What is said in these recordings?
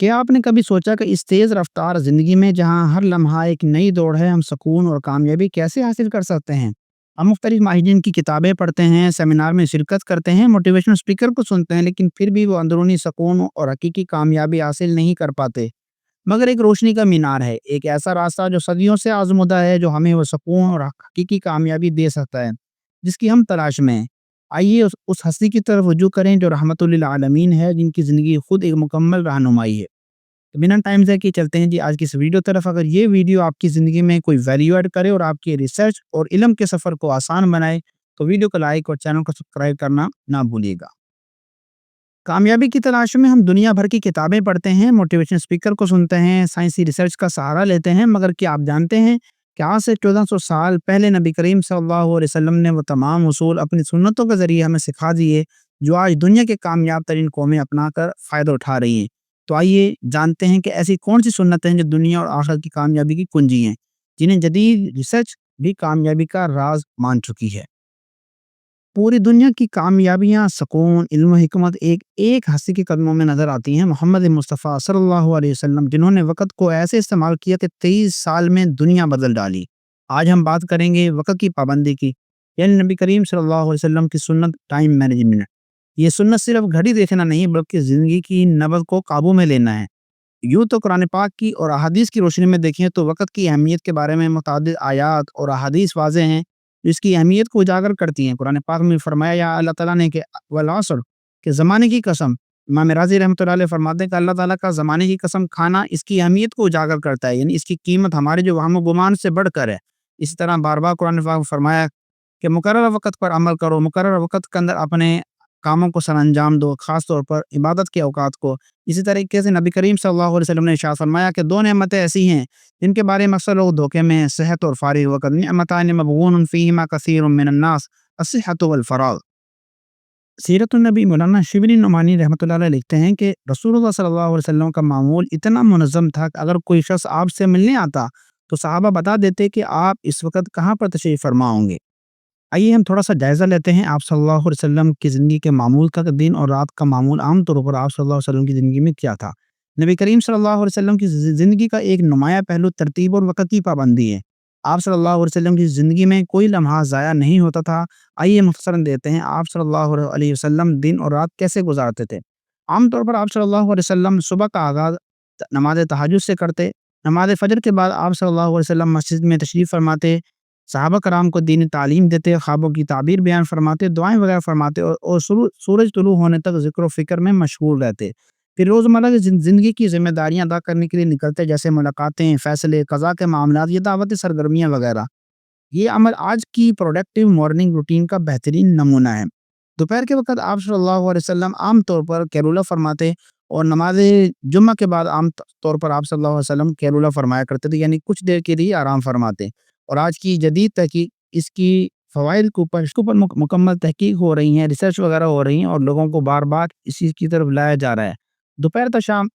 کیا آپ نے کبھی سوچا کہ اس تیز رفتار زندگی میں جہاں ہر لمحہ ایک نئی دوڑ ہے، ہم سکون اور کامیابی کیسے حاصل کر سکتے ہیں؟ ہم مختلف ماہرین کی کتابیں پڑھتے ہیں، سیمینار میں شرکت کرتے ہیں، موٹیویشنل اسپیکر کو سنتے ہیں، لیکن پھر بھی وہ اندرونی سکون اور حقیقی کامیابی حاصل نہیں کر پاتے۔ مگر ایک روشنی کا مینار ہے، ایک ایسا راستہ جو صدیوں سے آزمودہ ہے، جو ہمیں وہ سکون اور حقیقی کامیابی دے سکتا ہے جس کی ہم تلاش میں ہیں۔ آئیے اس ہستی کی طرف رجوع کریں جو رحمت للعالمین ہے، جن کی زندگی خود ایک مکمل رہنمائی ہے۔ تو بنا ٹائم ضائع کیے چلتے ہیں جی آج کی اس ویڈیو طرف۔ اگر یہ ویڈیو آپ کی زندگی میں کوئی ویلیو ایڈ کرے اور آپ کی ریسرچ اور علم کے سفر کو آسان بنائے تو ویڈیو کو لائک اور چینل کو سبسکرائب کرنا نہ بھولیے گا۔ کامیابی کی تلاش میں ہم دنیا بھر کی کتابیں پڑھتے ہیں، موٹیویشن اسپیکر کو سنتے ہیں، سائنسی ریسرچ کا سہارا لیتے ہیں، مگر کیا آپ جانتے ہیں کہ آج سے 1400 سال پہلے نبی کریم صلی اللہ علیہ وسلم نے وہ تمام اصول اپنی سنتوں کے ذریعے ہمیں سکھا دیے جو آج دنیا کے کامیاب ترین قومیں اپنا کر فائدہ اٹھا رہی ہیں۔ تو آئیے جانتے ہیں کہ ایسی کون سی سنتیں ہیں جو دنیا اور آخرت کی کامیابی کی کنجی ہیں، جنہیں جدید ریسرچ بھی کامیابی کا راز مان چکی ہے۔ پوری دنیا کی کامیابیاں، سکون، علم و حکمت ایک ہستی کے قدموں میں نظر آتی ہیں، محمد مصطفیٰ صلی اللہ علیہ وسلم، جنہوں نے وقت کو ایسے استعمال کیا کہ 23 سال میں دنیا بدل ڈالی۔ آج ہم بات کریں گے وقت کی پابندی کی، یعنی نبی کریم صلی اللہ علیہ وسلم کی سنت ٹائم مینجمنٹ۔ یہ سنت صرف گھڑی دیکھنا نہیں بلکہ زندگی کی نبض کو قابو میں لینا ہے۔ یوں تو قرآن پاک کی اور احادیث کی روشنی میں دیکھیں تو وقت کی اہمیت کے بارے میں متعدد آیات اور احادیث واضح ہیں جو اس کی اہمیت کو اجاگر کرتی ہیں۔ قرآن پاک میں فرمایا یا اللہ تعالیٰ نے کہ والعصر کہ زمانے کی قسم، امام راضی رحمۃ اللہ علیہ فرماتے ہیں کہ اللہ تعالیٰ کا زمانے کی قسم کھانا اس کی اہمیت کو اجاگر کرتا ہے، یعنی اس کی قیمت ہمارے جو وہم و گمان سے بڑھ کر ہے۔ اسی طرح بار بار قرآن پاک میں فرمایا کہ مقررہ وقت پر عمل کرو، مقررہ وقت کے اندر اپنے کاموں کو سر انجام دو، خاص طور پر عبادت کے اوقات کو۔ اسی طریقے سے نبی کریم صلی اللہ علیہ وسلم نے ارشاد فرمایا کہ دو نعمتیں ایسی ہیں جن کے بارے میں اکثر لوگ دھوکے میں ہیں، صحت اور فارغ وقت۔ نعمتان مغبون فیہما کثیر من الناس الصحۃ والفراغ۔ سیرت النبی مولانا شبلی نعمانی رحمۃ اللہ علیہ لکھتے ہیں کہ رسول اللہ صلی اللہ علیہ وسلم کا معمول اتنا منظم تھا کہ اگر کوئی شخص آپ سے ملنے آتا تو صحابہ بتا دیتے کہ آپ اس وقت کہاں پر تشریف فرما ہوں گے۔ آئیے ہم تھوڑا سا جائزہ لیتے ہیں آپ صلی اللہ علیہ وسلم کی زندگی کے معمول کا، کہ دن اور رات کا معمول عام طور پر آپ صلی اللہ علیہ وسلم کی زندگی میں کیا تھا۔ نبی کریم صلی اللہ علیہ وسلم کی زندگی کا ایک نمایاں پہلو ترتیب اور وقت کی پابندی ہے۔ آپ صلی اللہ علیہ وسلم کی زندگی میں کوئی لمحہ ضائع نہیں ہوتا تھا۔ آئیے مختصراً دیتے ہیں آپ صلی اللہ علیہ وسلم دن اور رات کیسے گزارتے تھے۔ عام طور پر آپ صلی اللہ علیہ وسلم صبح کا آغاز نماز تہجد سے کرتے۔ نماز فجر کے بعد آپ صلی اللہ علیہ وسلم مسجد میں تشریف فرماتے، صحابہ کرام کو دینی تعلیم دیتے، خوابوں کی تعبیر بیان فرماتے، دعائیں وغیرہ فرماتے اور سورج طلوع ہونے تک ذکر و فکر میں مشغول رہتے۔ پھر روزمرہ کی زندگی کی ذمہ داریاں ادا کرنے کے لیے نکلتے، جیسے ملاقاتیں، فیصلے، قضاء کے معاملات یا دعوتی سرگرمیاں وغیرہ۔ یہ عمل آج کی پروڈکٹیو مارننگ روٹین کا بہترین نمونہ ہے۔ دوپہر کے وقت آپ صلی اللہ علیہ وسلم عام طور پر قیلولہ فرماتے اور نماز جمعہ کے بعد عام طور پر آپ صلی اللہ علیہ وسلم قیلولہ فرمایا کرتے تھے، یعنی کچھ دیر کے لیے آرام فرماتے۔ اور آج کی جدید تحقیق اس کی فوائد کے اوپر مکمل تحقیق ہو رہی ہیں، ریسرچ وغیرہ ہو رہی ہیں اور لوگوں کو بار بار اسی کی طرف لایا جا رہا ہے۔ دوپہر تا شام،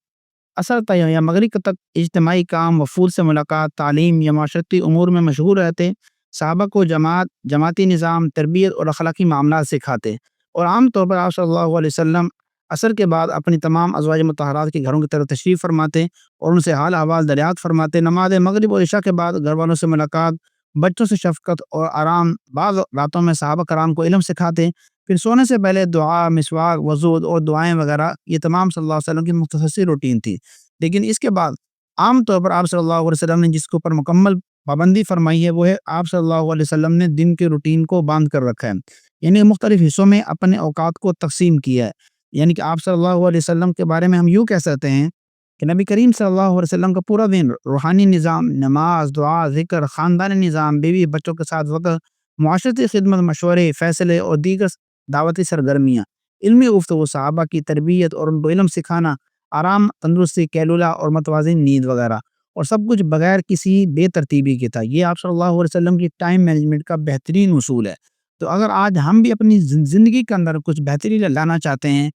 عصر تا یا مغرب تک اجتماعی کام، وفود سے ملاقات، تعلیم یا معاشرتی امور میں مشغول رہتے، صحابہ کو جماعتی نظام، تربیت اور اخلاقی معاملات سکھاتے۔ اور عام طور پر آپ صلی اللہ علیہ وسلم عصر کے بعد اپنی تمام ازواج مطہرات کے گھروں کی طرف تشریف فرماتے اور ان سے حال احوال دریافت فرماتے۔ نماز مغرب اور عشاء کے بعد گھر والوں سے ملاقات، بچوں سے شفقت اور آرام، بعض راتوں میں صحابہ کرام کو علم سکھاتے۔ پھر سونے سے پہلے دعا، مسواک، وضو اور دعائیں وغیرہ، یہ تمام صلی اللہ علیہ وسلم کی مختصر روٹین تھی۔ لیکن اس کے بعد عام طور پر آپ صلی اللہ علیہ وسلم نے جس کے اوپر مکمل پابندی فرمائی ہے وہ ہے آپ صلی اللہ علیہ وسلم نے دن کے روٹین کو باندھ کر رکھا ہے، یعنی مختلف حصوں میں اپنے اوقات کو تقسیم کیا ہے۔ یعنی کہ آپ صلی اللہ علیہ وسلم کے بارے میں ہم یوں کہہ سکتے ہیں کہ نبی کریم صلی اللہ علیہ وسلم کا پورا دن روحانی نظام، نماز، دعا، ذکر، خاندانی نظام، بیوی بچوں کے ساتھ وقت، معاشرتی خدمت، مشورے، فیصلے اور دیگر دعوتی سرگرمیاں، علمی گفتگو، صحابہ کی تربیت اور ان کو علم سکھانا، آرام، تندرستی، قیلولہ اور متوازن نیند وغیرہ، اور سب کچھ بغیر کسی بے ترتیبی کے تھا۔ یہ آپ صلی اللہ علیہ وسلم کی ٹائم مینجمنٹ کا بہترین اصول ہے۔ تو اگر آج ہم بھی اپنی زندگی کے اندر کچھ بہتری لانا چاہتے ہیں،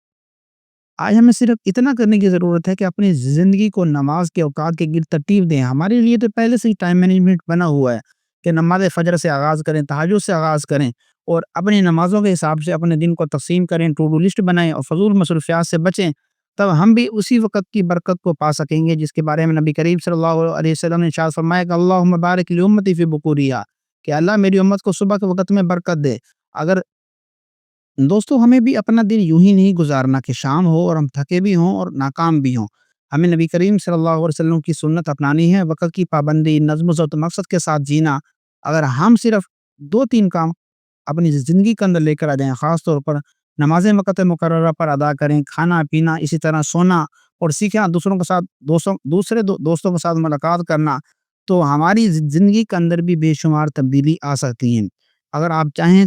آج ہمیں صرف اتنا کرنے کی ضرورت ہے کہ اپنی زندگی کو نماز کے اوقات کے گرد ترتیب دیں۔ ہمارے لیے تو پہلے سے ہی ٹائم مینجمنٹ بنا ہوا ہے کہ نماز فجر سے آغاز کریں، تہجد سے آغاز کریں اور اپنی نمازوں کے حساب سے اپنے دن کو تقسیم کریں، ٹو ڈو لسٹ بنائیں اور فضول مصروفیات سے بچیں۔ تب ہم بھی اسی وقت کی برکت کو پا سکیں گے جس کے بارے میں نبی کریم صلی اللہ علیہ وسلم نے ارشاد فرمایا کہ اللہم بارک لامتی فی بکورہا، کہ اللہ میری امت کو صبح کے وقت میں برکت دے۔ اگر دوستو ہمیں بھی اپنا دن یوں ہی نہیں گزارنا کہ شام ہو اور ہم تھکے بھی ہوں اور ناکام بھی ہوں۔ ہمیں نبی کریم صلی اللہ علیہ وسلم کی سنت اپنانی ہے، وقت کی پابندی، نظم و ضبط، مقصد کے ساتھ جینا۔ اگر ہم صرف 2-3 کام اپنی زندگی کے اندر لے کر آ جائیں، خاص طور پر نمازیں وقت مقررہ پر ادا کریں، کھانا پینا، اسی طرح سونا، اور سیکھیں دوسروں کے ساتھ دوستوں کے ساتھ ملاقات کرنا، تو ہماری زندگی کے اندر بھی بے شمار تبدیلی آ سکتی ہیں۔ اگر آپ چاہیں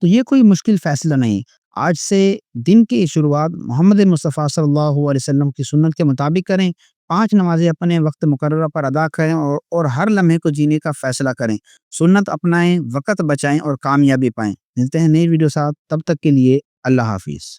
تو یہ کوئی مشکل فیصلہ نہیں، آج سے دن کی شروعات محمد مصطفیٰ صلی اللہ علیہ وسلم کی سنت کے مطابق کریں، 5 نمازیں اپنے وقت مقررہ پر ادا کریں اور ہر لمحے کو جینے کا فیصلہ کریں، سنت اپنائیں، وقت بچائیں اور کامیابی پائیں۔ ملتے ہیں نئی ویڈیو ساتھ، تب تک کے لیے اللہ حافظ۔